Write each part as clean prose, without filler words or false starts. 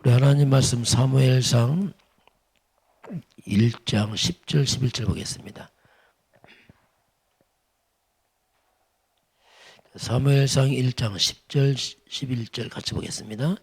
우리 하나님 말씀 사무엘상 1장 10절 11절 보겠습니다. 사무엘상 1장 10절 11절 같이 보겠습니다.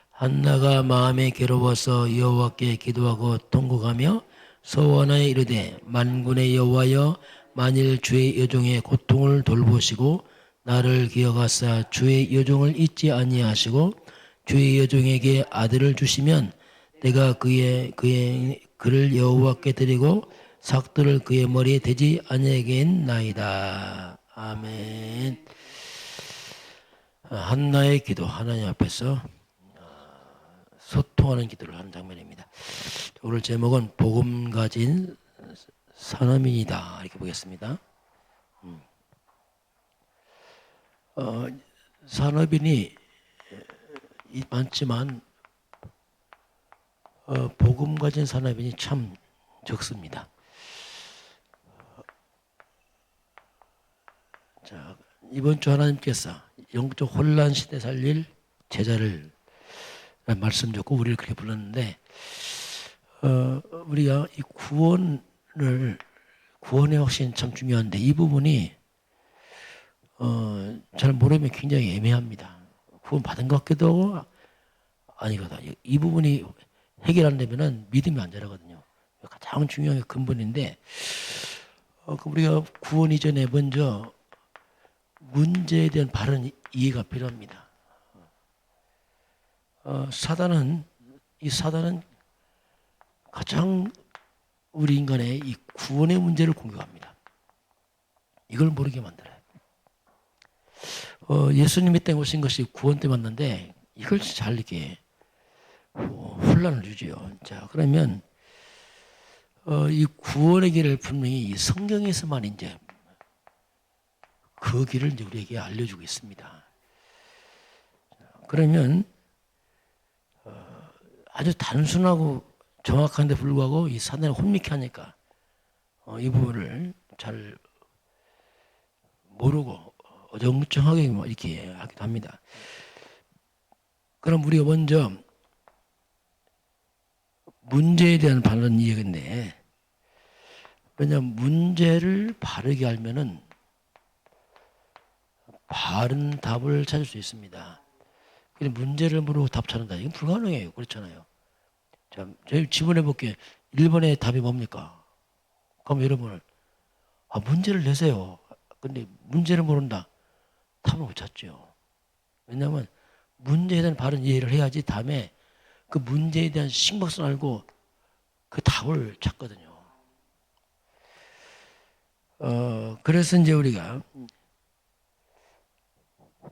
한나가 마음에 괴로워서 여호와께 기도하고 통곡하며 소원하여 이르되 만군의 여호와여 만일 주의 여종의 고통을 돌보시고 나를 기억하사 주의 여종을 잊지 아니하시고 주의 여종에게 아들을 주시면 내가 그를 여호와께 드리고 삭들을 그의 머리에 대지 아니하겠나이다. 아멘. 한나의 기도, 하나님 앞에서 소통하는 기도를 하는 장면입니다. 오늘 제목은 복음 가진 산업인이다 이렇게 보겠습니다. 산업인이 많지만 복음 가진 산업인이 참 적습니다. 자, 이번 주 하나님께서 영적 혼란 시대 살릴 제자를 말씀 줬고 우리를 그렇게 불렀는데 우리가 이 구원의 확신 참 중요한데 이 부분이 잘 모르면 굉장히 애매합니다. 구원 받은 것 같기도 하고 아니거든. 이 부분이 해결 안 되면은 믿음이 안 자라거든요. 가장 중요한 게 근본인데 우리가 구원 이전에 먼저 문제에 대한 바른 이해가 필요합니다. 사단은 가장 우리 인간의 이 구원의 문제를 공격합니다. 이걸 모르게 만들어요. 예수님이 때 오신 것이 구원 때 맞는데 이걸 잘 이렇게 혼란을 주지요. 자, 그러면 이 구원의 길을 분명히 이 성경에서만 이제 그 길을 이제 우리에게 알려주고 있습니다. 그러면 아주 단순하고 정확한데 불구하고 이 사단을 혼미케 하니까 이 부분을 잘 모르고 어정쩡하게 이렇게 하기도 합니다. 그럼 우리가 먼저 문제에 대한 바른 이해인데 왜냐하면 문제를 바르게 알면은 바른 답을 찾을 수 있습니다. 문제를 모르고 답 찾는다. 이건 불가능해요. 그렇잖아요. 자, 저희 질문해 볼게요. 1번의 답이 뭡니까? 그럼 여러분은 문제를 내세요. 근데 문제를 모른다. 답을 못 찾죠. 왜냐하면 문제에 대한 바른 이해를 해야지 다음에 그 문제에 대한 심각성을 알고 그 답을 찾거든요. 그래서 이제 우리가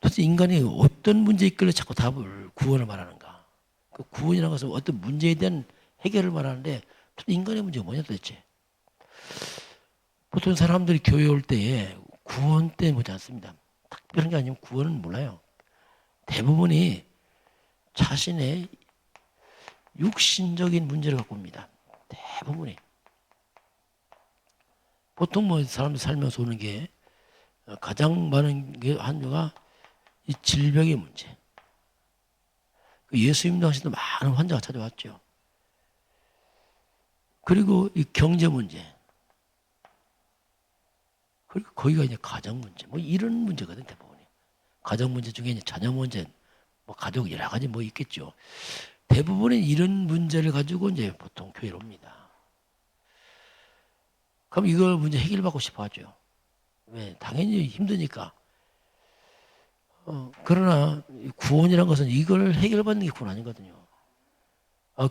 도대체 인간이 어떤 문제에 있길래 자꾸 답을 구원을 말하는가? 그 구원이라는 것은 어떤 문제에 대한 해결을 말하는데 인간의 문제가 뭐냐 도대체? 보통 사람들이 교회 올 때에 구원 때문에 보지 않습니다. 특별한 게 아니면 구원은 몰라요. 대부분이 자신의 육신적인 문제를 갖고 옵니다. 대부분이. 보통 뭐 사람들 살면서 오는 게 가장 많은 게 한류가 이 질병의 문제. 예수님도 하시던 많은 환자가 찾아왔죠. 그리고 이 경제 문제. 그리고 거기가 이제 가정 문제. 뭐 이런 문제거든, 대부분이. 가정 문제 중에 이제 자녀 문제, 뭐 가족 여러 가지 뭐 있겠죠. 대부분은 이런 문제를 가지고 이제 보통 교회로 옵니다. 그럼 이걸 문제 해결받고 싶어 하죠. 왜? 당연히 힘드니까. 그러나 구원이란 것은 이걸 해결받는 게 구원 아니거든요.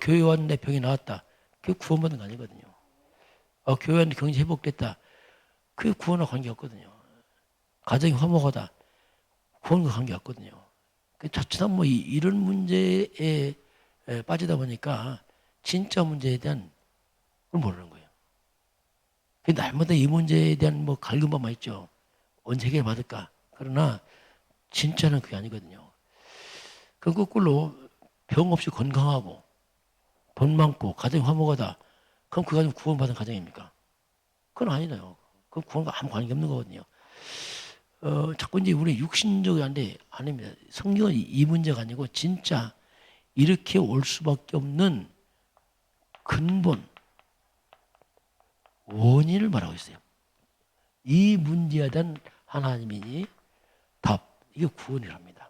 교회 왔는데 병이 나았다. 그게 구원받는 거 아니거든요. 교회 왔는데 경제 회복됐다. 그게 구원과 관계없거든요. 가정이 화목하다. 구원과 관계없거든요. 자칫하면 뭐 이런 문제에 빠지다 보니까 진짜 문제에 대한 걸 모르는 거예요. 날마다 이 문제에 대한 뭐 갈급함만 있죠. 언제 해결받을까? 그러나 진짜는 그게 아니거든요. 그 거꾸로 병 없이 건강하고 돈 많고 가정이 화목하다. 그럼 그 가정 구원받은 가정입니까? 그건 아니에요. 그건 구원과 아무 관계 없는 거거든요. 자꾸 이제 우리 육신적이 아닙니다. 성경은 이 문제가 아니고 진짜 이렇게 올 수밖에 없는 근본 원인을 말하고 있어요. 이 문제에 대한 하나님이 답, 이게 구원이랍니다.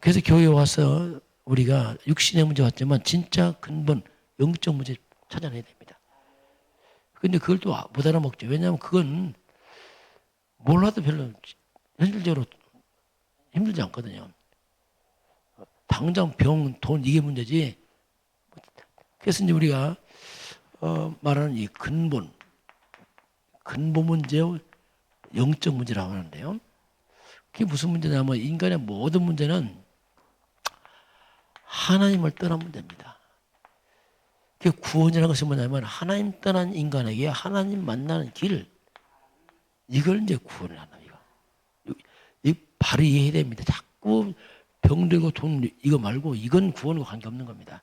그래서 교회에 와서 우리가 육신의 문제 왔지만 진짜 근본 영적 문제 찾아내야 됩니다. 근데 그걸 또 못 알아먹죠. 왜냐하면 그건 몰라도 별로 현실적으로 힘들지 않거든요. 당장 병, 돈 이게 문제지. 그래서 이제 우리가 말하는 이 근본 문제, 영적 문제라고 하는데요. 그게 무슨 문제냐면 인간의 모든 문제는 하나님을 떠난 문제입니다. 그 구원이라는 것이 뭐냐면 하나님 떠난 인간에게 하나님 만나는 길, 이걸 이제 구원을 한다. 이 바로 이해해야 됩니다. 자꾸 병들고 돈 이거 말고 이건 구원과 관계없는 겁니다.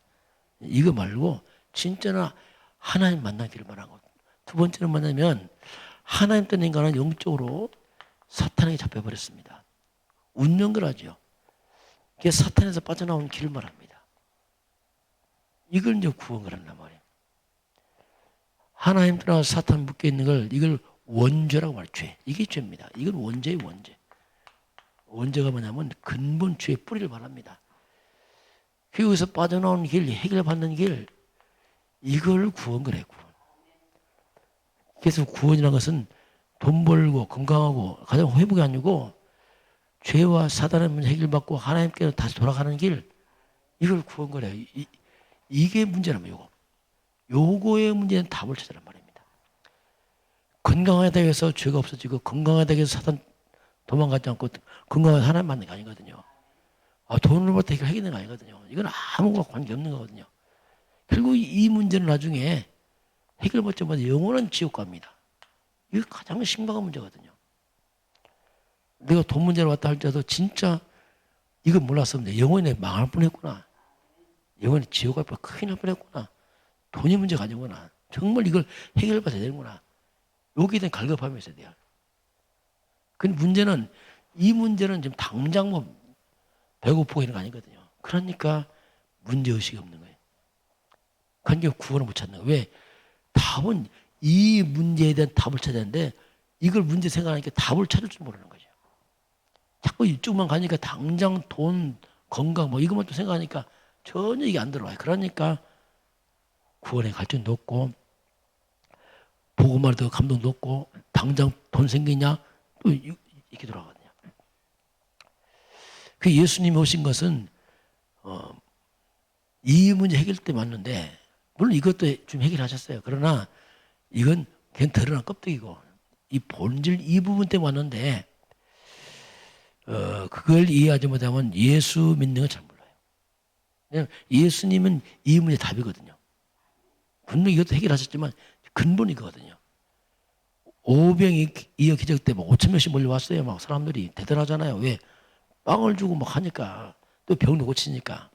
이거 말고 진짜나 하나님 만나는 길을 말하는 것. 두 번째는 뭐냐면 하나님 떠난 인간은 영적으로 사탄에게 잡혀버렸습니다. 운명거라죠. 그게 사탄에서 빠져나오는 길을 말합니다. 이걸 이제 구원을 한단 말이에요. 하나님 떠나서 사탄 묶여 있는 걸 이걸 원죄라고 말해요. 죄. 이게 죄입니다. 이건 원죄예요, 원죄. 원죄가 뭐냐면 근본 죄의 뿌리를 말합니다. 여기서 빠져나오는 길, 해결받는 길, 이걸 구원 그래, 구원. 그래서 구원이라는 것은 돈 벌고 건강하고 가장 회복이 아니고 죄와 사단의 문제 해결받고 하나님께로 다시 돌아가는 길, 이걸 구원 그래. 이게 문제라면 요거. 요거의 문제는 답을 찾으란 말입니다. 건강하다 해서 죄가 없어지고 건강하다 해서 사단 도망가지 않고 건강한 하나님 만나는 게 아니거든요. 돈을 벌다 이걸 해결되는 게 아니거든요. 이건 아무거나 관계없는 거거든요. 결국 이 문제는 나중에 해결받지 못해 영원한 지옥 갑니다. 이게 가장 심각한 문제거든요. 내가 돈 문제로 왔다 할지라도 진짜 이거 몰랐으면 영원히 망할 뻔했구나. 영원히 지옥 갈 뻔 큰일 날 뻔했구나. 돈이 문제가 아니구나. 정말 이걸 해결받아야 되는구나. 여기에 대한 갈급함이 있어야 돼요. 근데 문제는 이 문제는 지금 당장 뭐 배고프고 이런 거 아니거든요. 그러니까 문제의식이 없는 거예요. 그러니까 구원을 못 찾는 거예요. 왜? 답은 이 문제에 대한 답을 찾아야 되는데 이걸 문제 생각하니까 답을 찾을 줄 모르는 거죠. 자꾸 이쪽만 가니까 당장 돈, 건강 뭐 이것만 또 생각하니까 전혀 이게 안 들어와요. 그러니까 구원의 갈증도 없고 보고만 해도 감동도 없고 당장 돈 생기냐 또 이렇게 돌아가거든요. 그 예수님이 오신 것은 이 문제 해결 때 맞는데 물론 이것도 좀 해결하셨어요. 그러나 이건 그냥 드러난 껍데기고 이 본질 이 부분 때문에 왔는데 그걸 이해하지 못하면 예수 믿는 건 잘 몰라요. 그냥 예수님은 이 문제 답이거든요. 분명히 이것도 해결하셨지만 근본이거든요. 오병이 이어 기적 때 막 5천 명씩 몰려왔어요. 막 사람들이 대단하잖아요. 왜? 빵을 주고 막 하니까 또 병도 고치니까.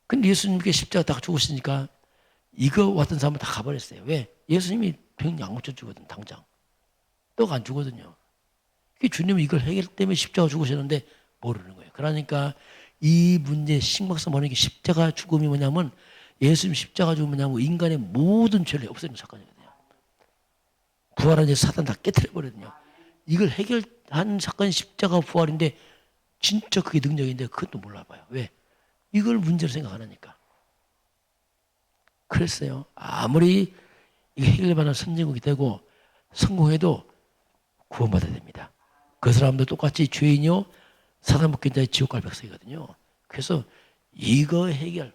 근데 예수님께 십자가 딱 죽으시니까 이거 왔던 사람은 다 가버렸어요. 왜? 예수님이 병 안 고쳐주거든 당장. 떡 안 주거든요. 주님이 이걸 해결 때문에 십자가 죽으셨는데 모르는 거예요. 그러니까 이 문제의 심각성 뭐냐면 십자가 죽음이 뭐냐면 예수님 십자가 죽음이 뭐냐면 인간의 모든 죄를 없애는 사건이거든요. 부활한 이제 사단 다 깨트려버리거든요. 이걸 해결한 사건이 십자가 부활인데 진짜 그게 능력인데 그것도 몰라봐요. 왜? 이걸 문제로 생각 안 하니까. 그랬어요. 아무리 이게 해결받는 선진국이 되고 성공해도 구원받아야 됩니다. 그 사람도 똑같이 죄인이요 사단 묶인 자의 지옥 갈 백성이거든요. 그래서 이거 해결.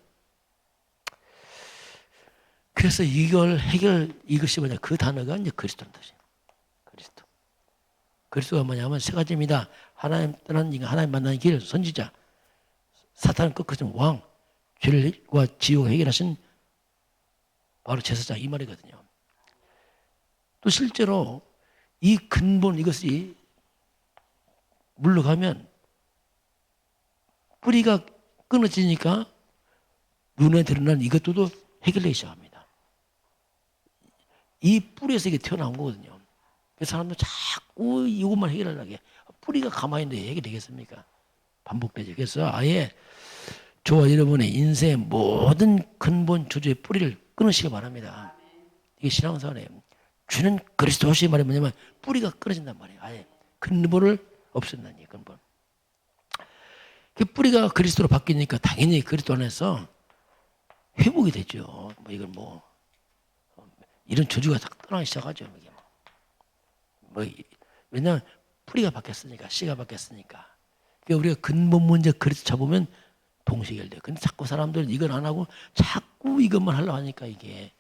그래서 이걸 해결 이것이 뭐냐 그 단어가 이제 그리스도라는 뜻이에요. 그리스도. 그리스도가 뭐냐면 세 가지입니다. 하나님 떠난 인간, 하나님 만나는 길, 선지자, 사탄을 꺾으신 왕, 죄와 지옥을 해결하신 바로 제사장 이 말이거든요. 또 실제로 이 근본 이것이 물러가면 뿌리가 끊어지니까 눈에 드러난 이것도 해결되기 시작합니다. 이 뿌리에서 이게 튀어나온 거거든요. 그래서 사람들 자꾸 이것만 해결하려고 해. 뿌리가 가만히 있는데 해결되겠습니까? 반복되죠. 그래서 아예 저와 여러분의 인생의 모든 근본 주주의 뿌리를 끊으시기 바랍니다. 이게 신앙생활이에요. 주는 그리스도시 말이 뭐냐면 뿌리가 끊어진단 말이에요. 아예 근본을 없앤다는 얘기예요. 근본. 그 뿌리가 그리스도로 바뀌니까 당연히 그리스도 안에서 회복이 되죠. 뭐 이건 뭐 이런 저주가 딱 떠나기 시작하죠. 이게 뭐 왜냐하면 뿌리가 바뀌었으니까, 씨가 바뀌었으니까. 그러니까 우리가 근본 문제 그리스도 잡으면 동시결돼요. 근데 자꾸 사람들은 이건 안 하고 자꾸 이것만 하려고 하니까 이게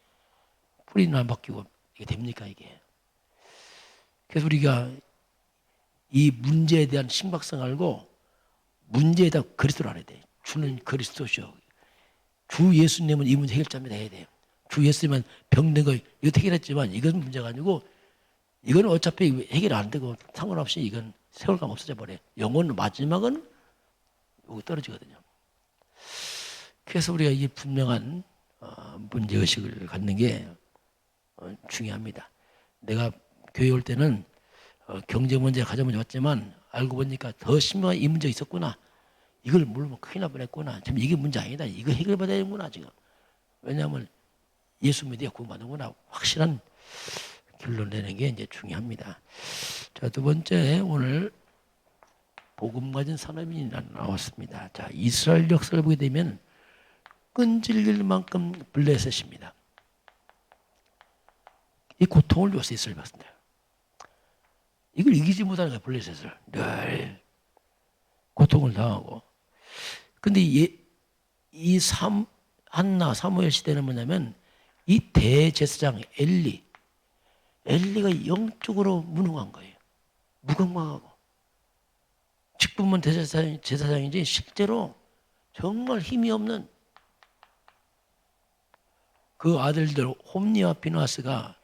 뿌리는 안 바뀌고 이게 됩니까 이게. 그래서 우리가 이 문제에 대한 심각성 알고 문제에다 그리스도를 알아야 돼. 주는 그리스도시오. 주 예수님은 이 문제 해결자입니다 해야 돼요. 주 예수님은 병든 거 이거 해결했지만 이건 문제가 아니고 이건 어차피 해결 안 되고 상관없이 이건 세월감 없어져 버려요. 영혼 마지막은 여기 떨어지거든요. 그래서 우리가 이 분명한 문제의식을 갖는 게 중요합니다. 내가 교회 올 때는 경제 문제, 가정 문제 왔지만 알고 보니까 더 심한 이 문제가 있었구나. 이걸 모르면 큰일 날 뻔했구나. 지금 이게 문제 아니다. 이거 해결받아야 되는구나 지금. 왜냐하면 예수 믿어야 구원받는구나. 확실한 결론 내는 게 이제 중요합니다. 자, 두 번째 오늘 복음 가진 사람이 나왔습니다. 자, 이스라엘 역사를 보게 되면 끈질길 만큼 블레셋입니다. 이 고통을 줬어요, 이스라엘 백성들. 이걸 이기지 못하는 거야, 블레셋을. 늘 고통을 당하고. 근데 이 한나 사무엘 시대는 뭐냐면 이 대제사장 엘리가 영적으로 무능한 거예요. 무감각하고. 직분만 제사장인지 실제로 정말 힘이 없는 그 아들들 홈니와 비나스가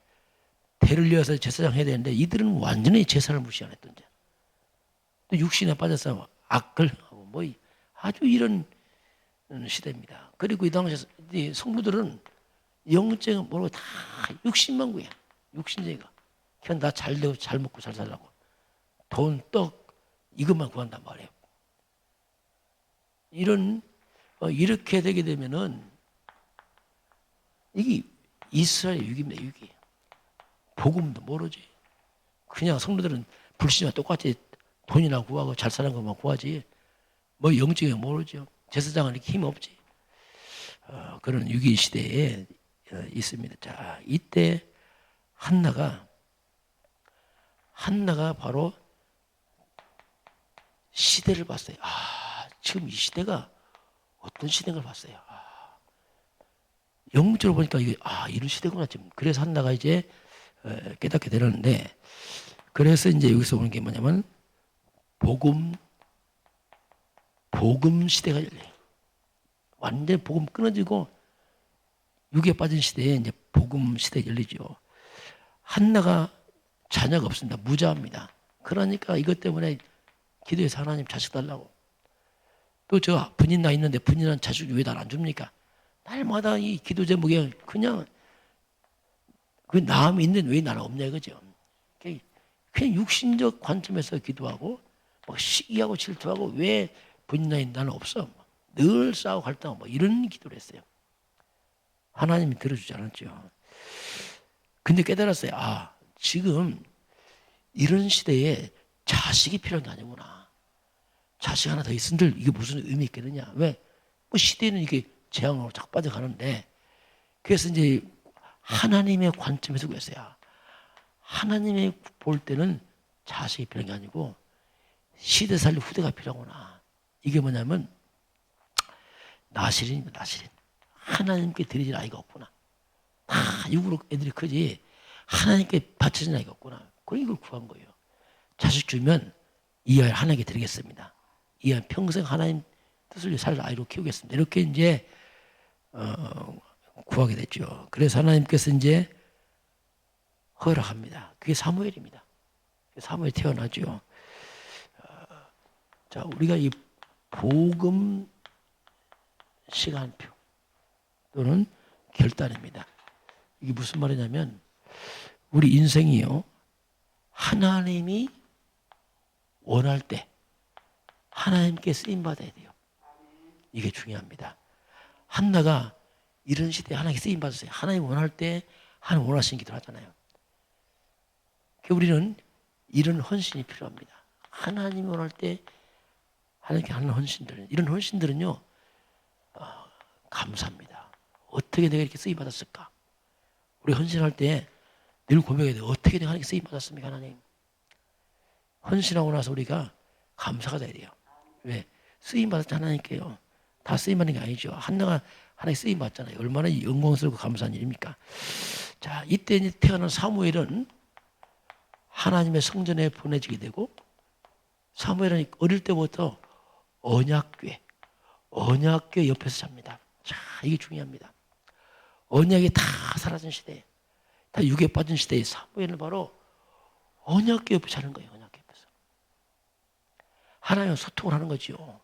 대를 이어서 제사장 해야 되는데 이들은 완전히 제사를 무시 안 했던 자. 또 육신에 빠져서 악을 하고 뭐 아주 이런 시대입니다. 그리고 이 당시 성부들은 영적인 모르고 다 육신만 구해. 육신제가. 그냥 나 잘 되고 잘 먹고 잘 살라고. 돈, 떡 이것만 구한단 말이에요. 이렇게 되게 되면은 이게 이스라엘 육입니다. 육이. 복음도 모르지. 그냥 성도들은 불신과 똑같이 돈이나 구하고 잘 사는 것만 구하지. 뭐 영적인 모르죠. 제사장은 이렇게 힘 없지. 그런 위기 시대에 있습니다. 자, 이때 한나가 바로 시대를 봤어요. 지금 이 시대가 어떤 시대인 걸 봤어요. 영적으로 보니까 이게 이런 시대구나 지금. 그래서 한나가 이제 깨닫게 되는데, 그래서 이제 여기서 오는 게 뭐냐면 복음 시대가 열려요. 완전 복음 끊어지고 육에 빠진 시대에 이제 복음 시대가 열리죠. 한나가 자녀가 없습니다. 무자입니다. 그러니까 이것 때문에 기도해서 하나님 자식 달라고. 또 저 분인 나 있는데 분인한 자식 왜 날 안 줍니까? 날마다 이 기도 제목에 그냥 그 나음이 있는데 왜 나는 없냐 이거죠. 그냥 육신적 관점에서 기도하고 뭐 시기하고 질투하고 왜 분인 나 있는 나는 없어. 늘 싸우고 갈등하고 뭐 이런 기도를 했어요. 하나님이 들어주지 않았죠. 근데 깨달았어요. 지금 이런 시대에 자식이 필요한 게 아니구나. 자식 하나 더 있은들 이게 무슨 의미 있겠느냐. 왜? 뭐 시대는 이게 재앙으로 자꾸 빠져가는데. 그래서 이제 하나님의 관점에서 구했어요. 하나님이 볼 때는 자식이 필요한 게 아니고 시대 살릴 후대가 필요하구나. 이게 뭐냐면 나실인입니다. 나실인. 하나님께 드리질 아이가 없구나. 다 육으로 애들이 크지 하나님께 바쳐진 아이가 없구나. 그럼 이걸 구한 거예요. 자식 주면 이 아이 하나님께 드리겠습니다. 이 아이 평생 하나님 뜻을 위해 살 아이로 키우겠습니다. 이렇게 이제 구하게 됐죠. 그래서 하나님께서 이제 허락합니다. 그게 사무엘입니다. 사무엘 태어나죠. 자, 우리가 이 복음 시간표 또는 결단입니다. 이게 무슨 말이냐면 우리 인생이요. 하나님이 원할 때 하나님께 쓰임받아야 돼요. 이게 중요합니다. 한나가 이런 시대에 하나님께 쓰임받았어요. 하나님 원할 때 하나님 원하시는 기도를 하잖아요. 우리는 이런 헌신이 필요합니다. 하나님 원할 때 하나님께 하는 헌신들, 이런 헌신들은요, 감사합니다. 어떻게 내가 이렇게 쓰임받았을까? 우리 헌신할 때 늘 고백해야 돼요. 어떻게 내가 하나님께 쓰임받았습니까, 하나님? 헌신하고 나서 우리가 감사가 돼야 돼요. 왜? 쓰임받았지 하나님께요. 다 쓰임받는 게 아니죠. 한나가 하나님 쓰임받잖아요. 얼마나 영광스럽고 감사한 일입니까? 자, 이때 이제 태어난 사무엘은 하나님의 성전에 보내지게 되고, 사무엘은 어릴 때부터 언약궤 옆에서 잡니다. 자, 이게 중요합니다. 언약이 다 사라진 시대에, 다 육에 빠진 시대에 사무엘은 바로 언약궤 옆에 자는 거예요. 언약궤 옆에서 하나님과 소통을 하는 거죠.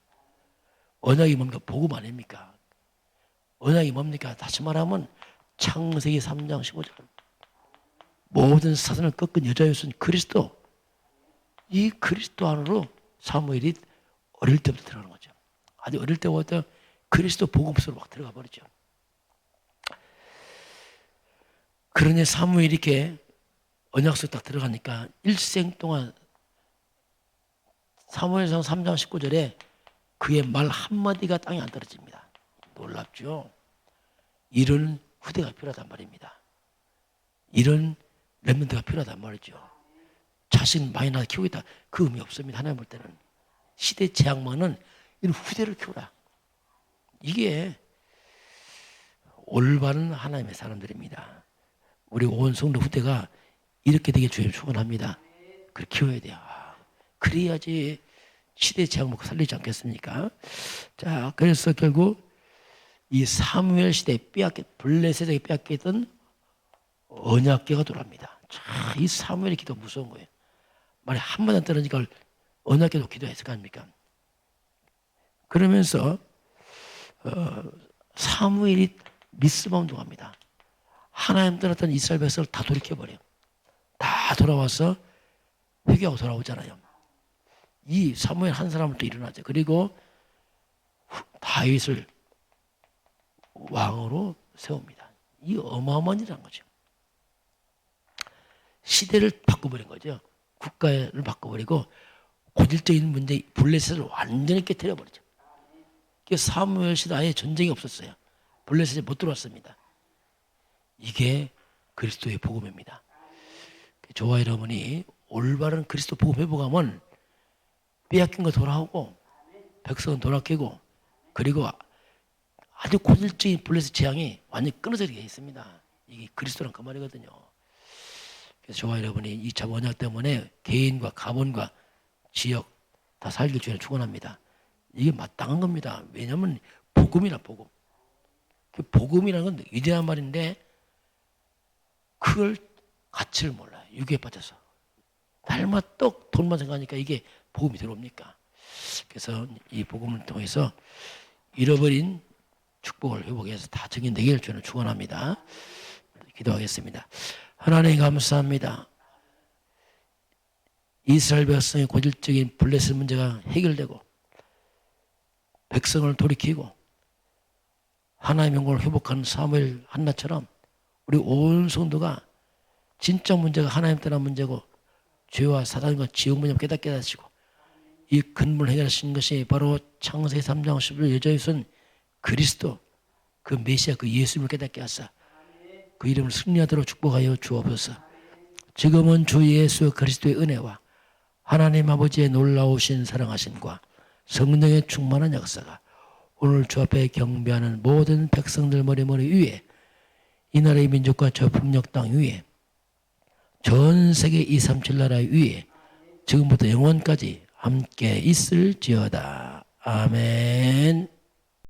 언약이 뭡니까? 복음 아닙니까? 언약이 뭡니까? 다시 말하면 창세기 3장 15절, 모든 사단을 꺾은 여자의 손 그리스도, 이 그리스도 안으로 사무엘이 어릴 때부터 들어가는 거죠. 아주 어릴 때부터 그리스도 복음 속으로 막 들어가 버리죠. 그러니 사무엘이 이렇게 언약 속에 딱 들어가니까 일생 동안, 사무엘상 3장 19절에 그의 말 한마디가 땅에 안 떨어집니다. 놀랍죠? 이런 후대가 필요하단 말입니다. 이런 렘넌트가 필요하단 말이죠. 자신 많이 낳아 키우겠다, 그 의미 없습니다. 하나님 볼 때는 시대 제약만은 이런 후대를 키우라, 이게 올바른 하나님의 사람들입니다. 우리 온 성도 후대가 이렇게 되게 주님 축원합니다. 그렇게 키워야 돼요. 그래야지 시대 제약 먹고 살리지 않겠습니까? 자, 그래서 결국 이 사무엘 시대에 블레셋에게 빼앗겼던 언약궤가 돌아옵니다. 자, 이 사무엘의 기도 무서운 거예요. 만약 한마디 안 떨어지니까 언약궤도 기도했을 거 아닙니까? 그러면서 사무엘이 미스바 운동합니다. 하나님 떠났던 이스라엘 백성을 다 돌이켜버려요. 다 돌아와서 회개하고 돌아오잖아요. 이 사무엘 한 사람은 또 일어나죠. 그리고 다윗을 왕으로 세웁니다. 이 어마어마한 일이라는 거죠. 시대를 바꿔버린 거죠. 국가를 바꿔버리고 고질적인 문제, 블레셋을 완전히 깨뜨려버리죠. 사무엘 시대 아예 전쟁이 없었어요. 블레셋에 못 들어왔습니다. 이게 그리스도의 복음입니다. 저와 여러분이 올바른 그리스도 복음 회복하면 빼앗긴 거 돌아오고, 백성은 돌아끼고, 그리고 아주 고질적인 블레셋 재앙이 완전히 끊어지게 있습니다. 이게 그리스도란 그 말이거든요. 그래서 저와 여러분이 이 언약 때문에 개인과 가문과 지역 다 살길 주님 축원합니다. 이게 마땅한 겁니다. 왜냐하면 복음이라 복음. 그 복음이라는 건 위대한 말인데 그걸 가치를 몰라요. 유괴에 빠져서 날마다 돈만 생각하니까 이게 복음이 들어옵니까? 그래서 이 복음을 통해서 잃어버린 축복을 회복해서 다 증인되기를 저는 축원합니다. 기도하겠습니다. 하나님 감사합니다. 이스라엘 백성의 고질적인 블레셋 문제가 해결되고 백성을 돌이키고 하나님의 영광을 회복하는 사무엘 한나처럼 우리 온 성도가 진짜 문제가 하나님 떠난 문제고 죄와 사단과 지옥 문제를 깨닫게 하시고 이 근본을 해결하신 것이 바로 창세기 3장 11절 여자의 손 그리스도, 그 메시아, 그 예수님을 깨닫게 하사 그 이름을 승리하도록 축복하여 주옵소서. 지금은 주 예수 그리스도의 은혜와 하나님 아버지의 놀라우신 사랑하심과 성령의 충만한 역사가 오늘 주 앞에 경배하는 모든 백성들 머리 위에, 이 나라의 민족과 저 북녘 땅 위에, 전 세계 237 나라 위에 지금부터 영원까지 함께 있을지어다. 아멘.